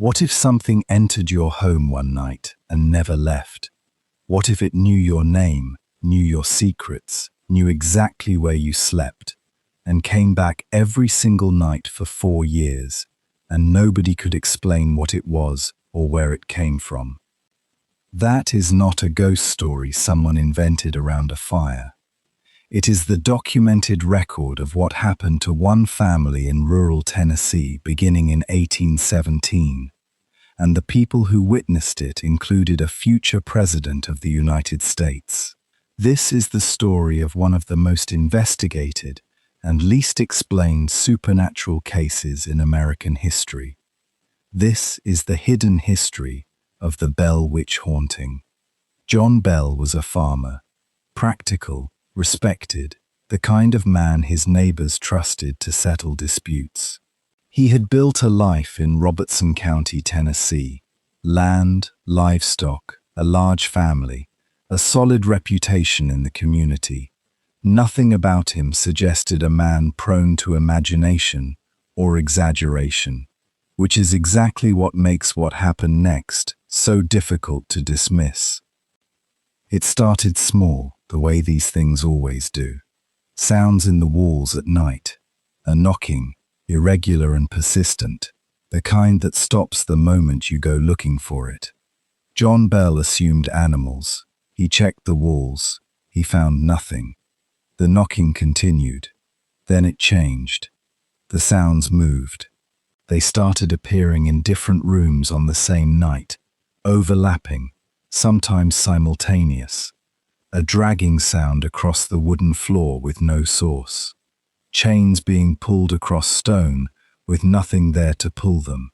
What if something entered your home one night and never left? What if it knew your name, knew your secrets, knew exactly where you slept, and came back every single night for 4 years, and nobody could explain what it was or where it came from? That is not a ghost story someone invented around a fire. It is the documented record of what happened to one family in rural Tennessee beginning in 1817, and the people who witnessed it included a future president of the United States. This is the story of one of the most investigated and least explained supernatural cases in American history. This is the hidden history of the Bell Witch haunting. John Bell was a farmer, practical, respected, the kind of man his neighbors trusted to settle disputes. He had built a life in Robertson County, Tennessee. Land, livestock, a large family, a solid reputation in the community. Nothing about him suggested a man prone to imagination or exaggeration, which is exactly what makes what happened next so difficult to dismiss. It started small, the way these things always do. Sounds in the walls at night, a knocking, irregular and persistent, the kind that stops the moment you go looking for it. John Bell assumed animals. He checked the walls. He found nothing. The knocking continued. Then it changed. The sounds moved. They started appearing in different rooms on the same night, overlapping, sometimes simultaneous. A dragging sound across the wooden floor with no source. Chains being pulled across stone with nothing there to pull them.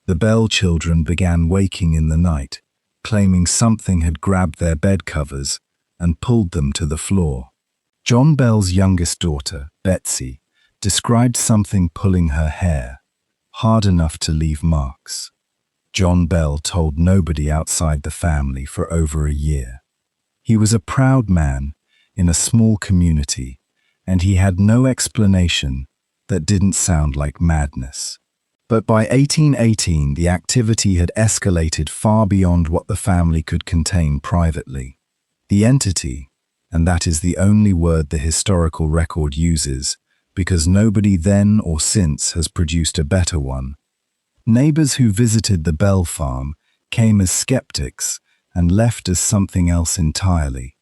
The Bell children began waking in the night, claiming something had grabbed their bed covers and pulled them to the floor. John Bell's youngest daughter, Betsy, described something pulling her hair, hard enough to leave marks. John Bell told nobody outside the family for over a year. He was a proud man in a small community, and he had no explanation that didn't sound like madness. But by 1818, the activity had escalated far beyond what the family could contain privately. The entity, and that is the only word the historical record uses, because nobody then or since has produced a better one. Neighbors who visited the Bell farm came as skeptics and left as something else entirely.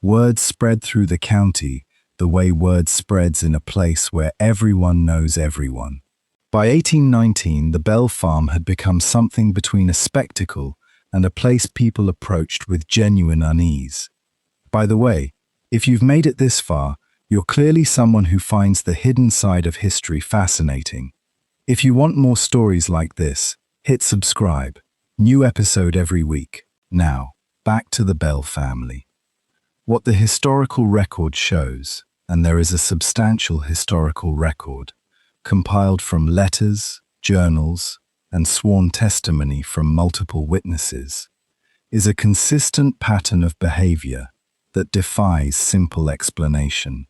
Word spread through the county the way word spreads in a place where everyone knows everyone. By 1819, the Bell farm had become something between a spectacle and a place people approached with genuine unease. By the way, if you've made it this far, you're clearly someone who finds the hidden side of history fascinating. If you want more stories like this, hit subscribe. New episode every week. Now, back to the Bell family. What the historical record shows, and there is a substantial historical record, compiled from letters, journals, and sworn testimony from multiple witnesses, is a consistent pattern of behavior that defies simple explanation.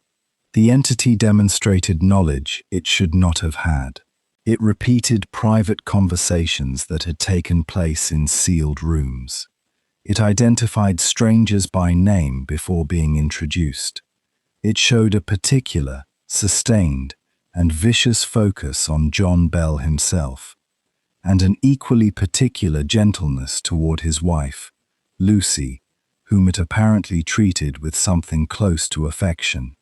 The entity demonstrated knowledge it should not have had. It repeated private conversations that had taken place in sealed rooms. It identified strangers by name before being introduced. It showed a particular, sustained, and vicious focus on John Bell himself, and an equally particular gentleness toward his wife, Lucy, whom it apparently treated with something close to affection.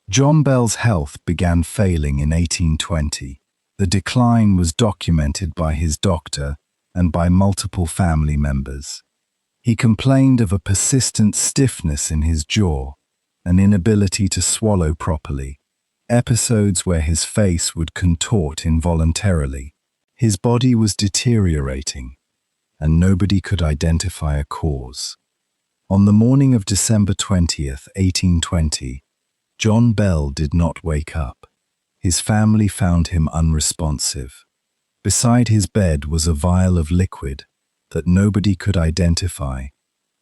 John Bell's health began failing in 1820. The decline was documented by his doctor and by multiple family members. He complained of a persistent stiffness in his jaw, an inability to swallow properly, episodes where his face would contort involuntarily. His body was deteriorating, and nobody could identify a cause. On the morning of December 20th, 1820, John Bell did not wake up. His family found him unresponsive. Beside his bed was a vial of liquid that nobody could identify,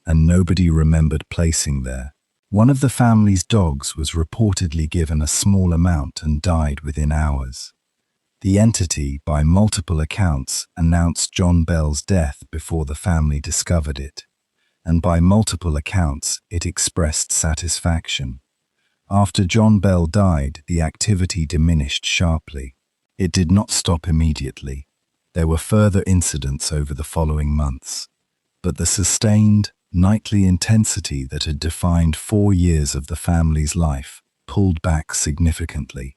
and nobody remembered placing there. One of the family's dogs was reportedly given a small amount and died within hours. The entity, by multiple accounts, announced John Bell's death before the family discovered it, and by multiple accounts, it expressed satisfaction. After John Bell died, the activity diminished sharply. It did not stop immediately. There were further incidents over the following months, but the sustained, nightly intensity that had defined 4 years of the family's life pulled back significantly.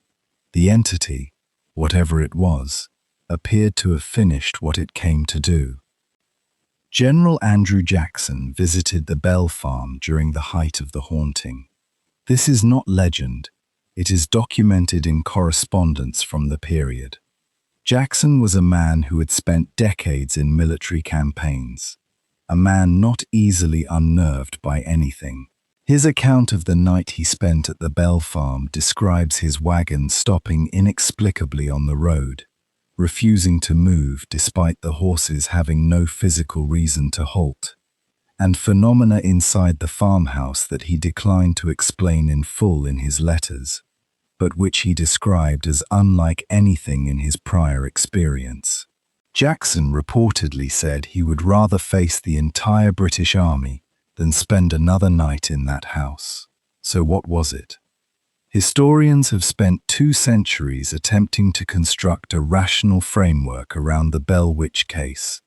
The entity, whatever it was, appeared to have finished what it came to do. General Andrew Jackson visited the Bell farm during the height of the haunting. This is not legend, it is documented in correspondence from the period. Jackson was a man who had spent decades in military campaigns, a man not easily unnerved by anything. His account of the night he spent at the Bell farm describes his wagon stopping inexplicably on the road, refusing to move despite the horses having no physical reason to halt, and phenomena inside the farmhouse that he declined to explain in full in his letters, but which he described as unlike anything in his prior experience. Jackson reportedly said he would rather face the entire British Army than spend another night in that house. So what was it? Historians have spent 2 centuries attempting to construct a rational framework around the Bell Witch case,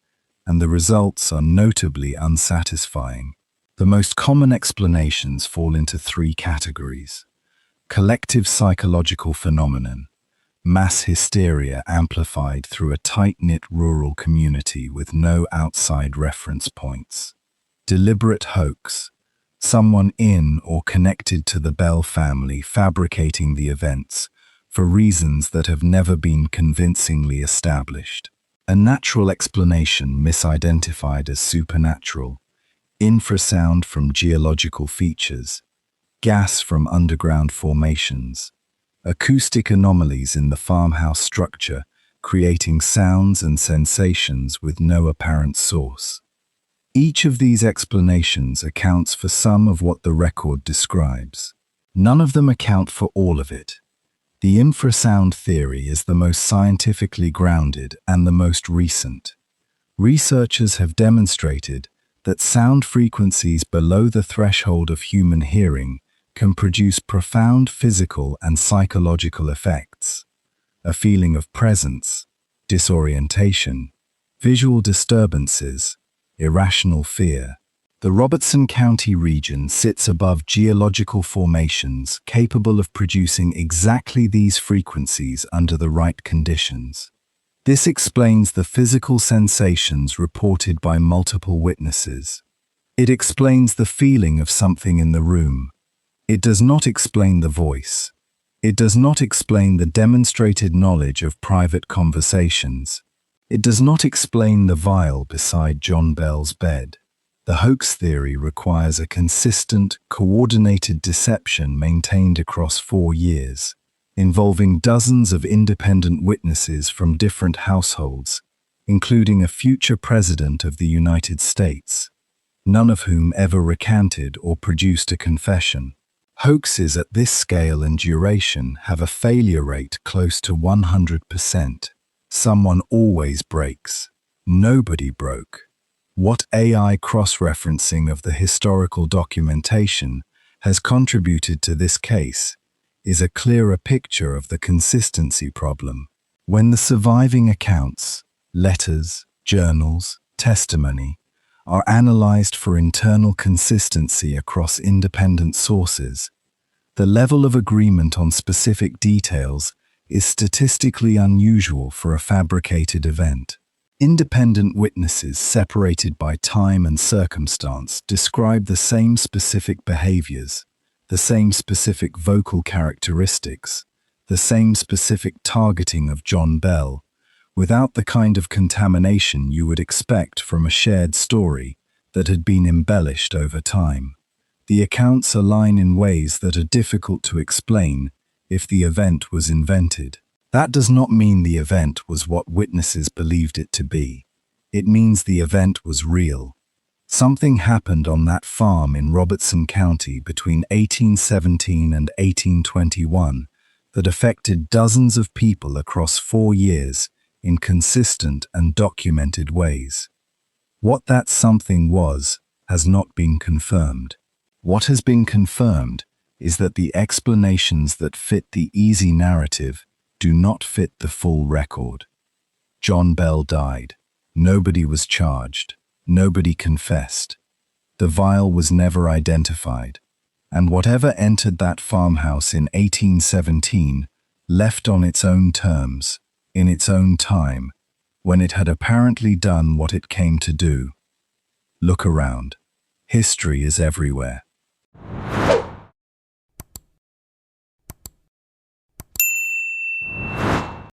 and the results are notably unsatisfying. The most common explanations fall into 3 categories: collective psychological phenomenon, mass hysteria amplified through a tight-knit rural community with no outside reference points, deliberate hoax, someone in or connected to the Bell family fabricating the events for reasons that have never been convincingly established, a natural explanation misidentified as supernatural, infrasound from geological features, gas from underground formations, acoustic anomalies in the farmhouse structure creating sounds and sensations with no apparent source. Each of these explanations accounts for some of what the record describes. None of them account for all of it. The infrasound theory is the most scientifically grounded and the most recent. Researchers have demonstrated that sound frequencies below the threshold of human hearing can produce profound physical and psychological effects. A feeling of presence, disorientation, visual disturbances, irrational fear. The Robertson County region sits above geological formations capable of producing exactly these frequencies under the right conditions. This explains the physical sensations reported by multiple witnesses. It explains the feeling of something in the room. It does not explain the voice. It does not explain the demonstrated knowledge of private conversations. It does not explain the vial beside John Bell's bed. The hoax theory requires a consistent, coordinated deception maintained across 4 years, involving dozens of independent witnesses from different households, including a future president of the United States, none of whom ever recanted or produced a confession. Hoaxes at this scale and duration have a failure rate close to 100%. Someone always breaks. Nobody broke. What AI cross-referencing of the historical documentation has contributed to this case is a clearer picture of the consistency problem. When the surviving accounts, letters, journals, testimony, are analyzed for internal consistency across independent sources, the level of agreement on specific details is statistically unusual for a fabricated event. Independent witnesses separated by time and circumstance describe the same specific behaviors, the same specific vocal characteristics, the same specific targeting of John Bell, without the kind of contamination you would expect from a shared story that had been embellished over time. The accounts align in ways that are difficult to explain if the event was invented. That does not mean the event was what witnesses believed it to be. It means the event was real. Something happened on that farm in Robertson County between 1817 and 1821 that affected dozens of people across 4 years in consistent and documented ways. What that something was has not been confirmed. What has been confirmed is that the explanations that fit the easy narrative do not fit the full record. John Bell died. Nobody was charged. Nobody confessed. The vial was never identified. And whatever entered that farmhouse in 1817 left on its own terms, in its own time, when it had apparently done what it came to do. Look around. History is everywhere.